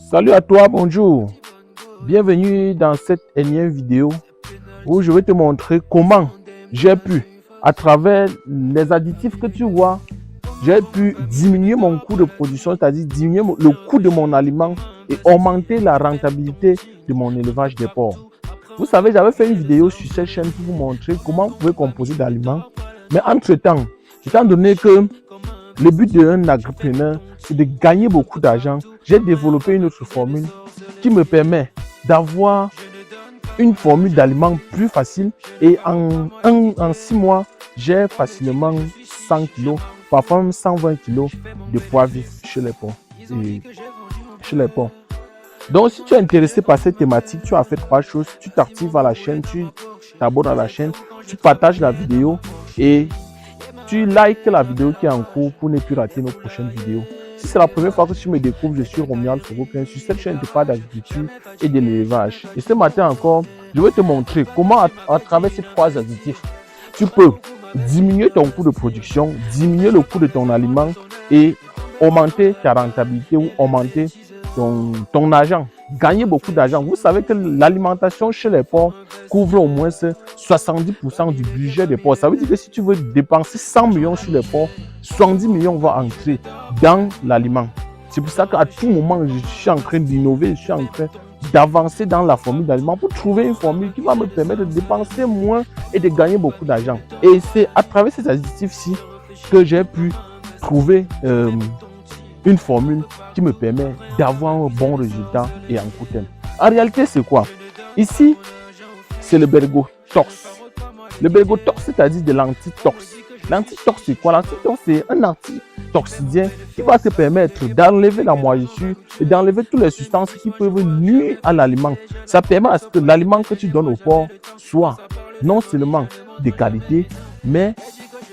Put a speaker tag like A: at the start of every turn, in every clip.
A: Salut à toi, bonjour. Bienvenue dans cette énième vidéo où je vais te montrer comment j'ai pu, à travers les additifs que tu vois, j'ai pu diminuer mon coût de production, c'est-à-dire diminuer le coût de mon aliment et augmenter la rentabilité de mon élevage des porcs. Vous savez, j'avais fait une vidéo sur cette chaîne pour vous montrer comment vous pouvez composer d'aliments. Mais entre-temps, étant donné que le but d'un agripreneur, c'est de gagner beaucoup d'argent, j'ai développé une autre formule qui me permet d'avoir une formule d'aliments plus facile. Et en 6 mois, j'ai facilement 100 kg, parfois même 120 kg de poids vifs chez les porcs. Donc, si tu es intéressé par cette thématique, tu as fait 3 choses. Tu t'actives à la chaîne, tu t'abonnes à la chaîne, tu partages la vidéo et tu likes la vidéo qui est en cours pour ne plus rater nos prochaines vidéos. Si c'est la première fois que tu me découvres, je suis Romuald Fogo-Klein. Sur cette chaîne, je parle d'agriculture et de l'élevage. Et ce matin encore, je vais te montrer comment, à travers ces 3 additifs, tu peux diminuer ton coût de production, diminuer le coût de ton aliment et augmenter ta rentabilité ou augmenter ton argent, gagner beaucoup d'argent. Vous savez que l'alimentation chez les porcs couvre au moins 70% du budget des porcs. Ça veut dire que si tu veux dépenser 100 millions sur les porcs, 70 millions vont entrer dans l'aliment. C'est pour ça qu'à tout moment, je suis en train d'innover, je suis en train d'avancer dans la formule d'aliment pour trouver une formule qui va me permettre de dépenser moins et de gagner beaucoup d'argent. Et c'est à travers ces additifs-ci que j'ai pu trouver une formule qui me permet d'avoir un bon résultat et en court terme. En réalité, c'est quoi? Ici, c'est le Bergotox. Le Bergotox, c'est-à-dire de l'antitox. L'antitox, c'est quoi? L'antitox, c'est un antitoxidien qui va te permettre d'enlever la moisissure et d'enlever toutes les substances qui peuvent nuire à l'aliment. Ça permet à ce que l'aliment que tu donnes au porc soit non seulement de qualité, mais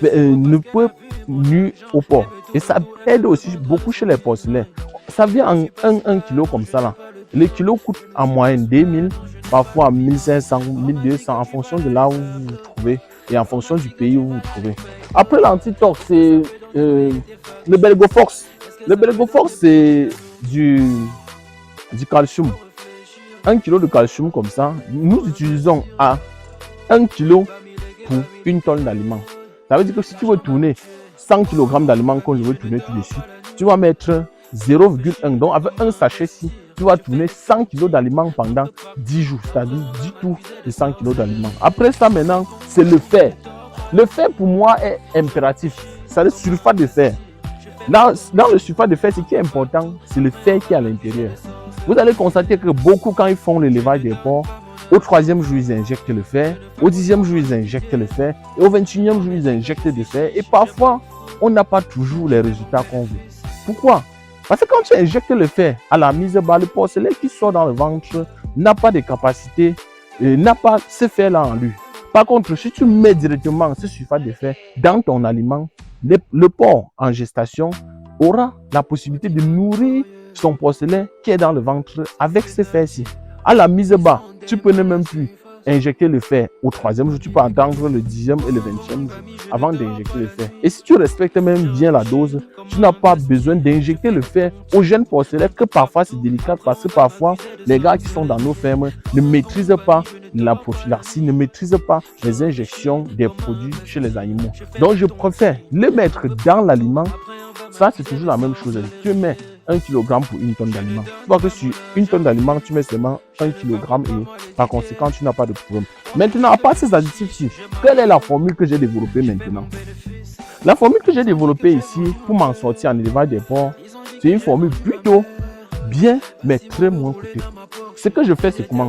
A: ne peut nuire au porc. Et ça aide aussi beaucoup chez les porcelets. Ça vient en 1 kg comme ça là. Le kilo coûte en moyenne 2000, parfois 1500, 1200 en fonction de là où vous vous trouvez et en fonction du pays où vous vous trouvez. Après l'antitox, c'est le Belgofox. Le Belgofox, c'est du calcium. 1 kg de calcium comme ça, nous utilisons à 1 kg pour 1 tonne d'aliments. Ça veut dire que si tu veux tourner 100 kg d'aliments comme je veux tourner tout de suite, tu vas mettre 0,1. Donc avec un sachet-ci, tu vas tourner 100 kg d'aliments pendant 10 jours, c'est-à-dire 10 tours de 100 kg d'aliments. Après ça, maintenant, c'est le fer. Le fer, pour moi, est impératif. C'est le sulfate de fer. Dans le sulfate de fer, ce qui est important, c'est le fer qui est à l'intérieur. Vous allez constater que beaucoup, quand ils font l'élevage des porcs, au 3e jour, ils injectent le fer. Au 10e jour, ils injectent le fer. Et au 21e jour, ils injectent le fer. Et parfois, on n'a pas toujours les résultats qu'on veut. Pourquoi? Parce que quand tu injectes le fer à la mise bas, le porcelet qui sort dans le ventre n'a pas de capacité, n'a pas ce fer-là en lui. Par contre, si tu mets directement ce sulfate de fer dans ton aliment, le porc en gestation aura la possibilité de nourrir son porcelet qui est dans le ventre avec ce fer-ci. À la mise bas, tu peux ne même plus injecter le fer au 3e jour, tu peux attendre le 10e et le 20e jour avant d'injecter le fer. Et si tu respectes même bien la dose, tu n'as pas besoin d'injecter le fer aux jeunes porcelets, que parfois c'est délicat parce que parfois les gars qui sont dans nos fermes ne maîtrisent pas la prophylaxie, ne maîtrisent pas les injections des produits chez les animaux. Donc je préfère le mettre dans l'aliment. Ça, c'est toujours la même chose. Tu mets 1 kg pour 1 tonne d'aliments. Tu vois que sur 1 tonne d'aliments, tu mets seulement 1 kg et par conséquent, tu n'as pas de problème. Maintenant, à part ces additifs-ci, quelle est la formule que j'ai développée maintenant? La formule que j'ai développée ici pour m'en sortir en élevage des porcs, c'est une formule plutôt bien, mais très moins coûteuse. Ce que je fais, c'est comment?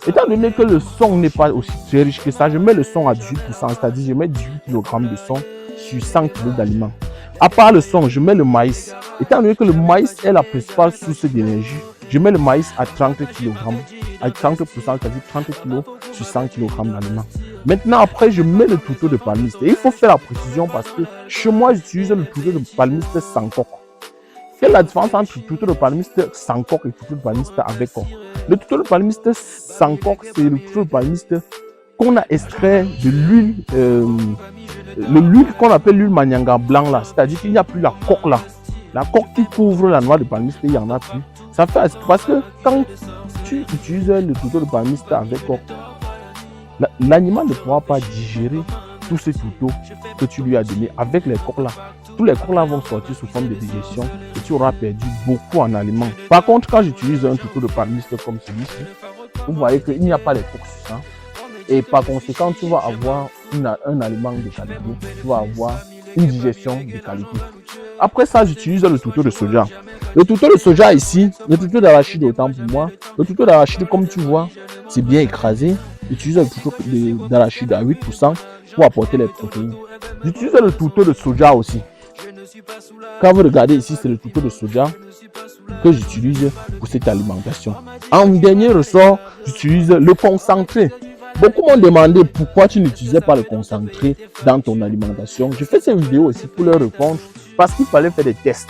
A: Étant donné que le son n'est pas aussi très riche que ça, je mets le son à 18%, c'est-à-dire je mets 18 kg de son sur 100 kg d'aliments. À part le son, je mets le maïs. Étant donné que le maïs est la principale source d'énergie, je mets le maïs à 30 kg, à 30%, c'est-à-dire 30 kg sur 100 kg d'aliments. Maintenant, après, je mets le tourteau de palmiste. Et il faut faire la précision parce que chez moi, j'utilise le tourteau de palmiste sans coque. Quelle est la différence entre le tourteau de palmiste sans coque et le tourteau de palmiste avec coque? Le tourteau de palmiste sans coque, c'est le tourteau de palmiste qu'on a extrait de l'huile, l'huile qu'on appelle l'huile manianga blanc là, c'est-à-dire qu'il n'y a plus la coque là. La coque qui couvre la noix de palmiste, il n'y en a plus. Ça fait parce que quand tu utilises le tuto de palmiste avec coq, l'animal ne pourra pas digérer tout ce tuto que tu lui as donné avec les coques là. Tous les coques là vont sortir sous forme de digestion et tu auras perdu beaucoup en aliments. Par contre, quand j'utilise un tuto de palmiste comme celui-ci, vous voyez qu'il n'y a pas les coques sur ça. Et par conséquent, tu vas avoir un aliment de qualité. Tu vas avoir une digestion de qualité. Après ça, j'utilise le tuto de soja. Le tuto de soja ici, le tuto d'arachide autant pour moi. Le tuto d'arachide, comme tu vois, c'est bien écrasé. J'utilise le tuto d'arachide à 8% pour apporter les protéines. J'utilise le tuto de soja aussi. Quand vous regardez ici, c'est le tuto de soja que j'utilise pour cette alimentation. En dernier ressort, j'utilise le concentré. Beaucoup m'ont demandé pourquoi tu n'utilisais pas le concentré dans ton alimentation. Je fais cette vidéo aussi pour leur répondre parce qu'il fallait faire des tests.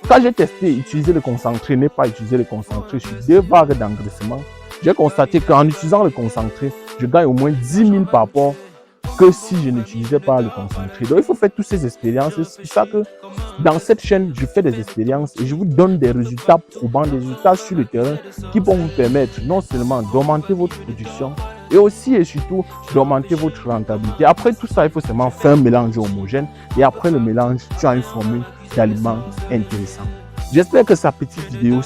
A: Quand j'ai testé utiliser le concentré, ne pas utiliser le concentré sur 2 vagues d'engraissement, j'ai constaté qu'en utilisant le concentré, je gagne au moins 10 000 par rapport que si je n'utilisais pas le concentré. Donc il faut faire toutes ces expériences. C'est pour ça que dans cette chaîne, je fais des expériences et je vous donne des résultats probants, des résultats sur le terrain qui vont vous permettre non seulement d'augmenter votre production, et aussi et surtout d'augmenter votre rentabilité. Après tout ça, il faut seulement faire un mélange homogène et après le mélange, tu as une formule d'aliments intéressant. J'espère que cette petite vidéo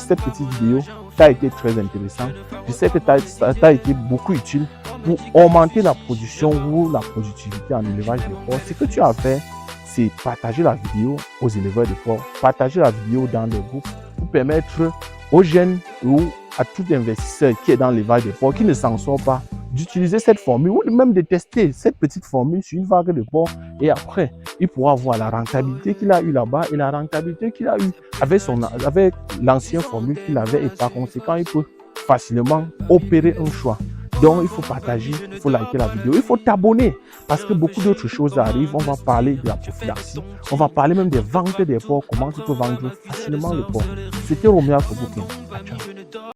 A: t'a été très intéressante. Je sais que ça t'a été beaucoup utile pour augmenter la production ou la productivité en élevage de porcs. Ce que tu as à faire, c'est partager la vidéo aux éleveurs de porcs, partager la vidéo dans des groupes pour permettre aux jeunes ou à tout investisseur qui est dans l'élevage de porcs, qui ne s'en sort pas, d'utiliser cette formule ou même de tester cette petite formule sur une vague de porcs et après, il pourra voir la rentabilité qu'il a eu là-bas et la rentabilité qu'il a eu avec l'ancienne formule qu'il avait et par conséquent, il peut facilement opérer un choix. Donc, il faut partager, il faut liker la vidéo, il faut t'abonner parce que beaucoup d'autres choses arrivent. On va parler de la prophylaxie, on va parler même des ventes des porcs, comment tu peux vendre facilement les porcs. C'était Roméa Fobukin. Ciao.